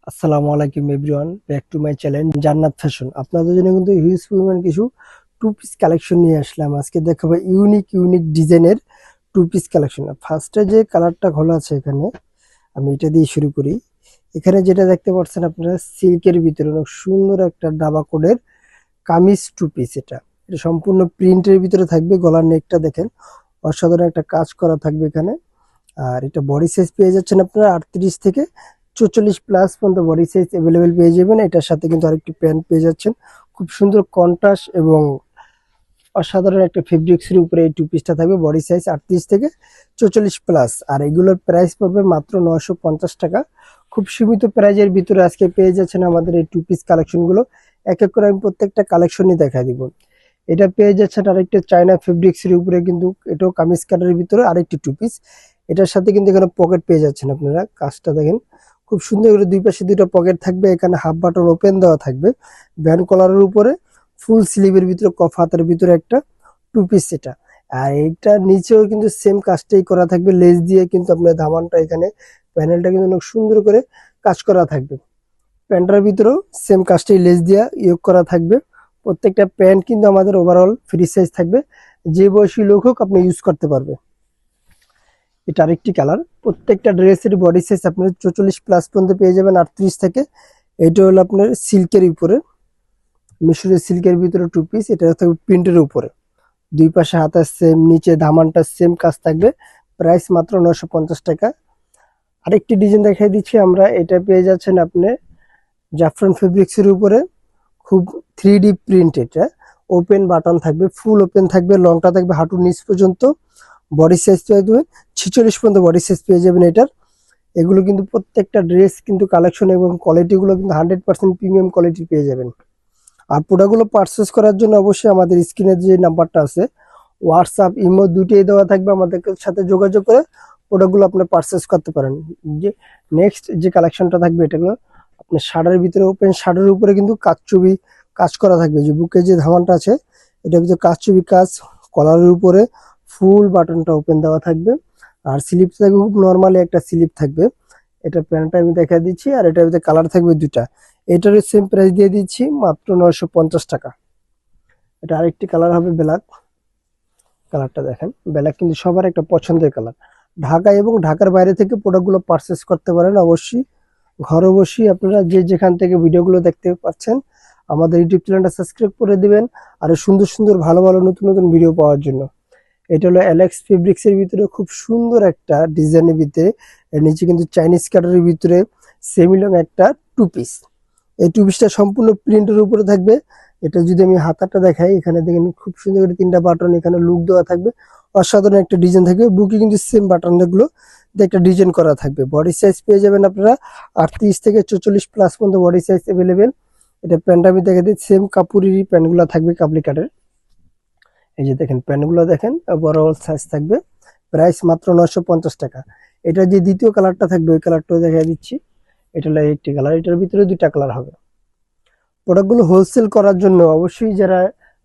আসসালামু আলাইকুম everyone, back to my channel জান্নাত ফ্যাশন। আপনাদের জন্য কিন্তু হিউজ পরিমাণ কিছু টু পিস কালেকশন নিয়ে আসলাম। আজকে দেখাবো ইউনিক ইউনিক ডিজাইনের টু পিস কালেকশন। ফার্স্টে যে কালারটা খোলা আছে এখানে, আমি এটা দিয়ে শুরু করি। এখানে যেটা দেখতে পাচ্ছেন আপনারা, সিল্কের ভিতরে অনেক সুন্দর একটা ডাবা কোডের কামিজ টু পিস। এটা এটা সম্পূর্ণ প্রিন্টের ভিতরে থাকবে। গলার নেকটা দেখেন, অসাধারণ একটা কাজ করা থাকবে এখানে। আর এটা বডি সাইজ পেয়ে যাচ্ছেন আপনারা 38 থেকে 44 প্লাস পর্যন্ত বডি সাইজ অ্যাভেলেবেল পেয়ে যাবেন। এটার সাথে কিন্তু আরেকটি প্যান্ট পেয়ে যাচ্ছেন, খুব সুন্দর কন্ট্রাস্ট এবং অসাধারণ একটা ফেব্রিক্সের উপরে এই টু পিসটা থাকবে। বডি সাইজ 38 থেকে 44 প্লাস। আর এগুলোর প্রাইস পড়বে মাত্র 950 টাকা। খুব সীমিত প্রাইজের ভিতরে আজকে পেয়ে যাচ্ছেন আমাদের এই টু পিস কালেকশনগুলো। এক এক করে আমি প্রত্যেকটা কালেকশনই দেখা দিব। এটা পেয়ে যাচ্ছেন আরেকটা চায়না ফেব্রিক্সের উপরে, কিন্তু এটাও কামিজ কাটারের ভিতরে আরেকটি টু পিস। এটার সাথে কিন্তু এখানে পকেট পেয়ে যাচ্ছেন আপনারা। কাজটা দেখেন, খুব সুন্দর করে দুই পাশে দুইটা পকেট থাকবে। এখানে হাফ বাটন ওপেন দেওয়া থাকবে। ব্যান্ড কলারের উপরে ফুল স্লিভের ভিতরে কফ হাতের ভিতরে একটা টু পিস এটা। আর এইটা নিচেও কিন্তু সেম কাজটাই করা থাকবে, লেস দিয়ে কিন্তু আপনার ধামানটা এখানে প্যানেলটা কিন্তু অনেক সুন্দর করে কাজ করা থাকবে। প্যান্টটার ভিতরেও সেম কাজটাই লেস দিয়ে ইয়োগ করা থাকবে। প্রত্যেকটা প্যান্ট কিন্তু আমাদের ওভারঅল ফ্রি সাইজ থাকবে, যে বয়সী লোক হোক আপনি ইউজ করতে পারবে। এটা আরেকটি কালার। প্রত্যেকটা ড্রেসের বডি সাইজ আপনার 44 প্লাস পর্যন্ত পেয়ে যাবেন, 38 থেকে। এটা হলো আপনার সিল্কের উপরে, মিশরের সিল্কের ভিতরে টু পিস। এটা থাকবে প্রিন্টের উপরে, দুই পাশে হাতার সেম, নিচে দামানটা সেম কাজ থাকবে। প্রাইস মাত্র 950 টাকা। আরেকটি ডিজাইন দেখাই দিচ্ছি আমরা। এটা পেয়ে যাচ্ছেন আপনি জাফরান ফেব্রিক্সের উপরে, খুব 3D প্রিন্ট। এটা ওপেন বাটন থাকবে, ফুল ওপেন থাকবে, লংটা থাকবে হাঁটুর নিচ পর্যন্ত। বডি সাইজ পেয়ে যাবেন 46 পর্যন্ত বডি সাইজ পেয়ে যাবেন এটার। এগুলো কিন্তু প্রত্যেকটা ড্রেস কিন্তু কালেকশন এবং কোয়ালিটিগুলো কিন্তু 100% প্রিমিয়াম কোয়ালিটি পেয়ে যাবেন। আর প্রোডাক্টগুলো পারচেস করার জন্য অবশ্যই আমাদের স্ক্রিনে যে নাম্বারটা আছে, হোয়াটসঅ্যাপ ইমো দুটোই দেওয়া থাকবে, আমাদের সাথে যোগাযোগ করে প্রোডাক্টগুলো আপনি পারচেস করতে পারেন। যে নেক্সট যে কালেকশনটা থাকবে, এটাগুলো আপনার শাড়ির ভিতরে ওপেন শাড়ির উপরে কিন্তু কাচচুবি কাজ করা থাকবে। যে বুকে যে ধামানটা আছে, এটার ভিতরে কাচচুবি কাজ, কলারের উপরে ফুল বাটনটা ওপেন দেওয়া থাকবে। আর স্লিপ থাকবে, খুব নর্মালি একটা স্লিপ থাকবে। এটা প্যান্টটা আমি দেখা দিচ্ছি। আর এটার ভিতরে কালার থাকবে দুটা। এটারও সেম প্রাইস দিয়ে দিচ্ছি মাত্র 950 টাকা। এটা আরেকটি কালার হবে ব্ল্যাক। কালারটা দেখেন, ব্ল্যাক কিন্তু সবার একটা পছন্দের কালার। ঢাকা এবং ঢাকার বাইরে থেকে প্রোডাক্টগুলো পারচেস করতে পারেন অবশ্যই। ঘরে বসেই আপনারা যে যেখান থেকে ভিডিওগুলো দেখতে পাচ্ছেন, আমাদের ইউটিউব চ্যানেলটা সাবস্ক্রাইব করে দিবেন আর সুন্দর সুন্দর ভালো ভালো নতুন নতুন ভিডিও পাওয়ার জন্য। এটা হলো অ্যালেক্স ফেব্রিক্স এর ভিতরে খুব সুন্দর একটা ডিজাইনের ভিতরে, এর নিচে কিন্তু চাইনিজ কাটারের ভিতরে সেমি লং একটা টু পিস। এই টু পিসটা সম্পূর্ণ প্রিন্টের উপরে থাকবে। এটা যদি আমি হাতাটা দেখাই, এখানে দেখেন খুব সুন্দর করে তিনটা বাটন এখানে লুক দেওয়া থাকবে। অসাধারণ একটা ডিজাইন থাকবে। বুকে কিন্তু সেম বাটন গুলো একটা ডিজাইন করা থাকবে। বডি সাইজ পেয়ে যাবেন আপনারা 38 থেকে 44 প্লাস পর্যন্ত বডি সাইজ অ্যাভেলেবেল। এটা প্যান্ট আমি দেখে দিই, সেম কাপড়েরই প্যান্টগুলো থাকবে কাবলি কাটের। এই যে দেখেন প্যান্টগুলো দেখেন, বড় সাইজ থাকবে। প্রাইস মাত্র 950 টাকা। এটা যে দ্বিতীয় কালারটা থাকবে, ওই কালারটাও দেখা দিচ্ছি। এটা হলো একটি কালার, এটার ভিতরে দুইটা কালার হবে। প্রোডাক্টগুলো হোলসেল করার জন্য অবশ্যই যারা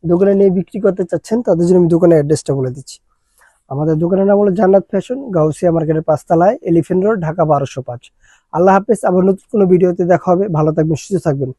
দোকানে নিয়ে বিক্রি করতে চাচ্ছেন, তাদের জন্য আমি দোকানের অ্যাড্রেসটা বলে দিচ্ছি। আমাদের দোকানের নাম হলো জান্নাত ফ্যাশন, গাউসিয়া মার্কেটের 5 তলায়, এলিফ্যান্ট রোড, ঢাকা 1205। আল্লাহ হাফেজ। আবার নতুন কোনো ভিডিওতে দেখা হবে। ভালো থাকবেন, সুস্থ থাকবেন।